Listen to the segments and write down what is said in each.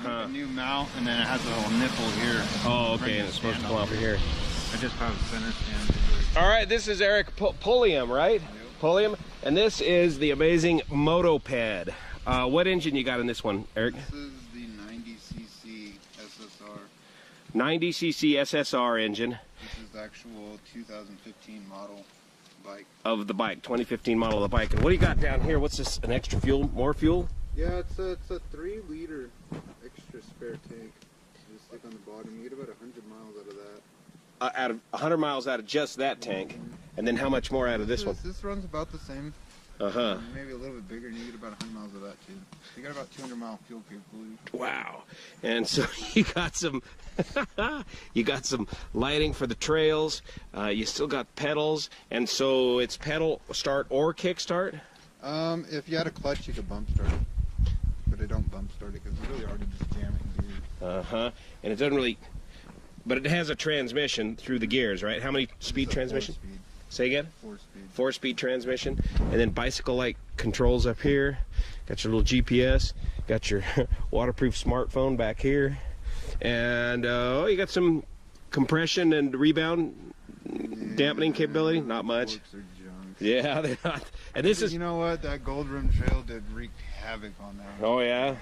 A new mount, and then it has a little nipple here. Oh, okay, and it's supposed to come over here. I just have a center stand. All right, this is Eric Pulliam, right? Yep. Pulliam, and this is the amazing Motoped. What engine you got in this one, Eric? This is the 90cc SSR. 90cc SSR engine. This is the actual 2015 model bike. Of the bike, 2015 model of the bike. And what do you got down here? What's this, an extra fuel, more fuel? Yeah, it's a 3-liter extra spare tank. Just stick on the bottom. You get about 100 miles out of that. Out of 100 miles out of just that tank. And then how much more out of this one? This runs about the same. Maybe a little bit bigger, and you get about 100 miles of that too. You got about 200 mile fuel capability. Wow! And so you got some, you got some lighting for the trails. You still got pedals, and so it's pedal start or kick start. If you had a clutch, you could bump start it, but it don't bump start it because it's really hard to just jam it in gears. And it doesn't really, but it has a transmission through the gears, right? How many speed transmission? 4-speed. Say again? 4-speed. 4-speed transmission, and then bicycle-like controls up here. Got your little GPS. Got your waterproof smartphone back here, and you got some compression and rebound dampening capability. Not much. Forks are junk. Yeah, they're not. And this is. You know what? That Gold Rim Trail did wreak havoc on that. Oh yeah.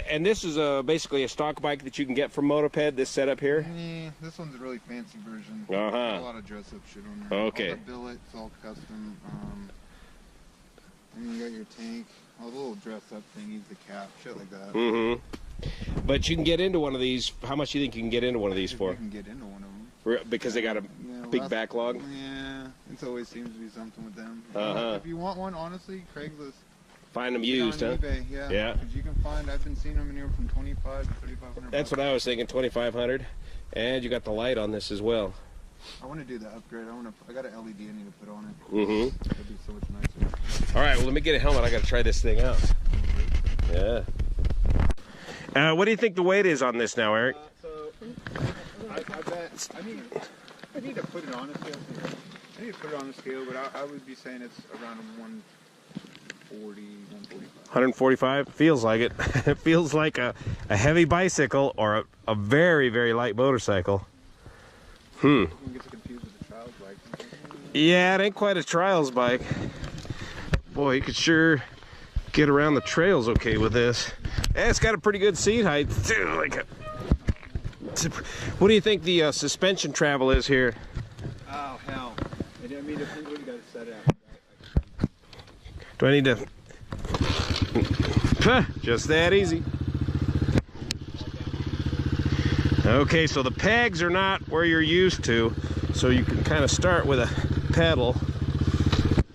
And this is basically a stock bike that you can get from Motoped, this setup here? Yeah, this one's a really fancy version. Uh-huh. A lot of dress-up shit on there. Okay. All the billets, all custom. And you got your tank, all the little dress-up thingies, the cap, shit like that. Mm-hmm. But you can get into one of these. How much do you think you can get into one of these for? You can get into one of them. Because they got a big backlog? Yeah, it always seems to be something with them. Uh-huh. If you want one, honestly, Craigslist. Find them used, on huh? eBay, yeah. Yeah. Because you can find, I've been seeing them anywhere from 25 to 3,500. That's what I was thinking, 2,500. And you got the light on this as well. I want to do the upgrade. I got an LED I need to put on it. Mm-hmm. It'll be so much nicer. All right, well, let me get a helmet. I got to try this thing out. Yeah. What do you think the weight is on this now, Eric? I bet, I need to put it on a scale. I need to put it on a scale, but I would be saying it's around 140, 145. 145? Feels like it. It feels like a heavy bicycle or a very, very light motorcycle. You can get confused with the trials bike. Yeah, it ain't quite a trials bike. Boy, you could sure get around the trails okay with this. And it's got a pretty good seat height too. What do you think the suspension travel is here? Oh, hell. I mean, it depends what you got to set it up. Do I need to... Just that easy. Okay, so the pegs are not where you're used to, so you can kind of start with a pedal.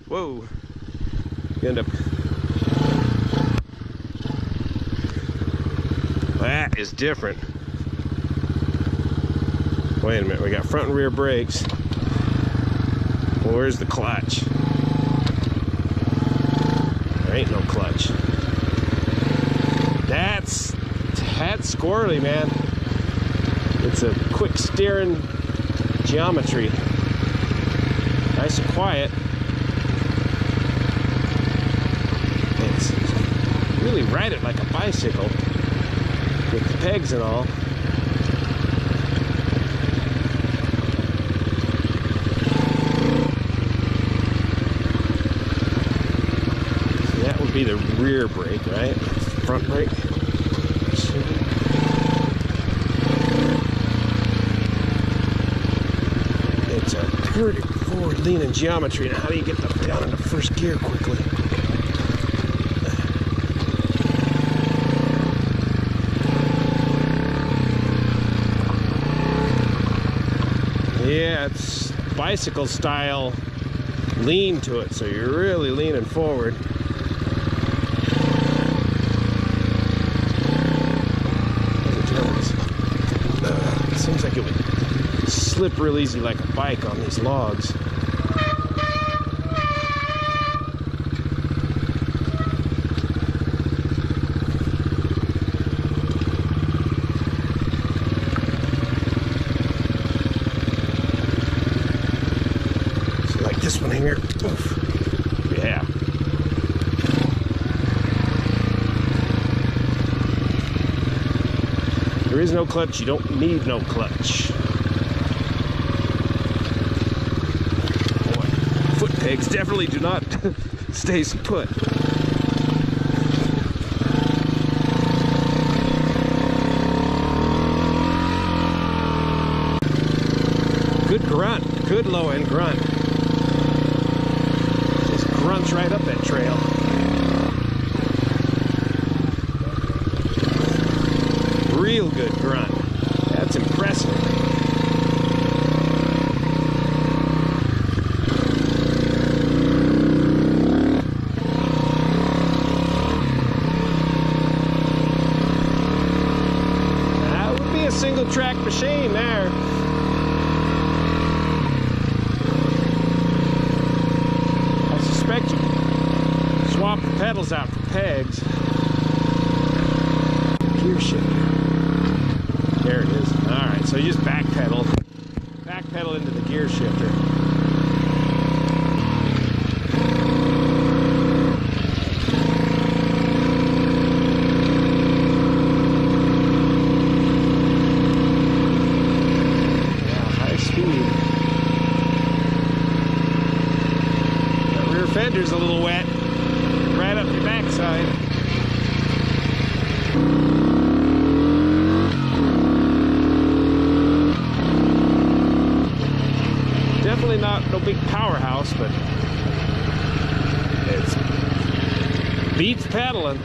Whoa. You end up... That is different. Wait a minute, we got front and rear brakes. Well, where's the clutch? There ain't no clutch. That's squirrely, man. It's a quick steering geometry. Nice and quiet. It's really ride it like a bicycle with the pegs and all. So that would be the rear brake, right? Front brake. It's a pretty forward leaning geometry. Now, how do you get down into first gear quickly? Yeah, it's bicycle style lean to it, so you're really leaning forward. It seems like it would slip real easy like a bike on these logs. This one here. Oof. Yeah. there is no clutch, you don't need no clutch. Boy, foot pegs definitely do not stay put. Good grunt, good low end grunt. Just grunts right up that trail. Real good grunt. That's impressive. That would be a single track machine there. I suspect you can swap the pedals out for pegs. Gear shift. There it is. All right, so you just backpedal into the gear shifter. Yeah, high speed. That rear fender's a little wet, right up your backside. Definitely not no big powerhouse, but it's beats pedaling.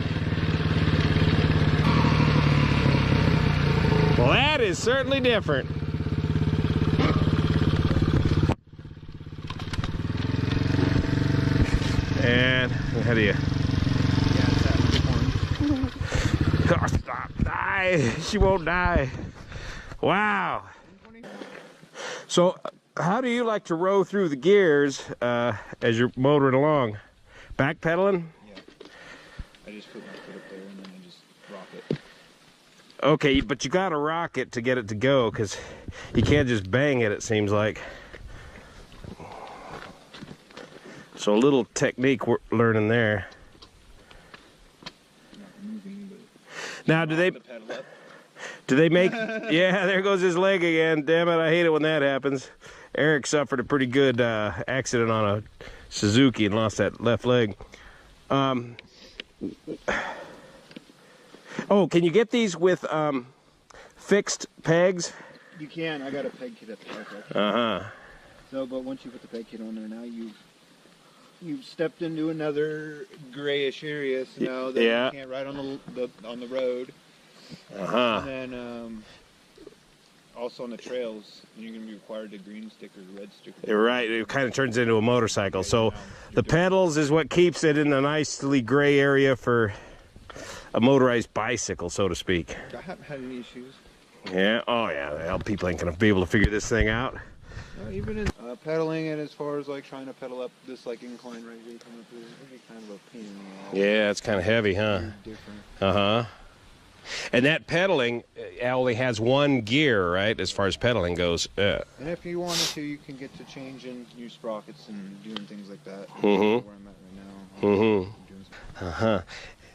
Well, that is certainly different. And how do you? Oh, stop! Die! She won't die. Wow. So, how do you like to row through the gears as you're motoring along? Backpedaling? Yeah. I just put my foot up there and then I just rock it. Okay, but you gotta rock it to get it to go, because you can't just bang it, it seems like. So a little technique we're learning there. Not moving, but Now, do they make... Yeah, there goes his leg again. Damn it, I hate it when that happens. Eric suffered a pretty good accident on a Suzuki and lost that left leg. Oh, can you get these with fixed pegs? you can. I got a peg kit at the park. Uh-huh. So, but once you put the peg kit on there, now you've stepped into another grayish area, so now that Yeah. you can't ride on the road. Uh-huh. And then also on the trails, you're going to be required to green stick or red stick. You're right. It kind of turns into a motorcycle. So the pedals is what keeps it in a nicely gray area for a motorized bicycle, so to speak. I haven't had any issues. Yeah. Oh, yeah. Well, people ain't going to be able to figure this thing out. Even in pedaling it, as far as like trying to pedal up this like incline right here, coming through, it's really kind of a pain in the ass. Yeah, it's kind of heavy, huh? Very different. Uh-huh. And that pedaling only has one gear, right, as far as pedaling goes. And if you wanted to, you can get to changing new sprockets and doing things like that. Mm-hmm. Where I'm at right now. Mm-hmm. Uh-huh.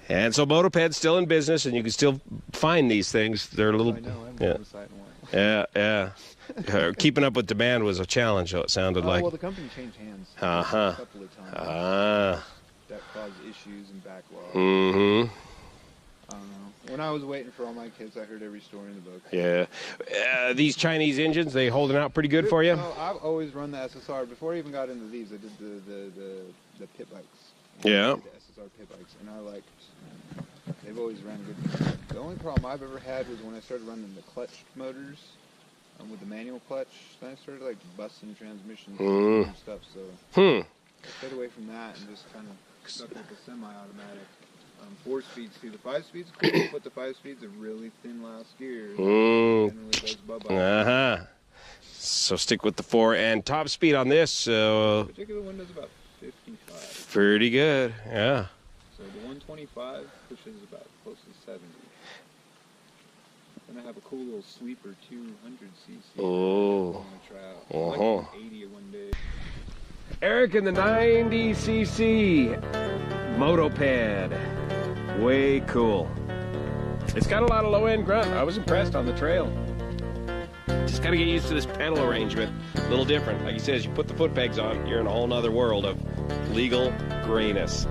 And so Motoped's still in business, and you can still find these things. They're a little... I know, I haven't yeah. been on the site in a while. Yeah, yeah. Keeping up with demand was a challenge, it sounded like. Well, the company changed hands Uh-huh. a couple of times. Ah. That caused issues and backlog. Mm-hmm. I don't know. When I was waiting for all my kids, I heard every story in the book. Yeah. These Chinese engines, they holding out pretty good for you? No, I've always run the SSR. Before I even got into these, I did the pit bikes. Yeah. I did the SSR pit bikes, and I liked. They've always ran good. The only problem I've ever had was when I started running the clutch motors with the manual clutch. Then I started like busting transmissions and stuff. So I stayed away from that and just kind of stuck with the semi-automatic. 4 speeds. See, the 5 speeds cool, but the 5 speeds are really thin last gear. Generally goes bye-bye. Uh-huh. So stick with the 4 and top speed on this. The particular one does about 55. Pretty good. Yeah. So the 125 pushes about close to 70. Then I have a cool little sweeper 200cc. Oh. I'm gonna try out. I like 80 one day. Eric in the 90cc Motoped. Way cool. It's got a lot of low-end grunt. I was impressed on the trail. Just got to get used to this pedal arrangement. A little different. Like he says, you put the foot pegs on, you're in a whole nother world of legal grayness.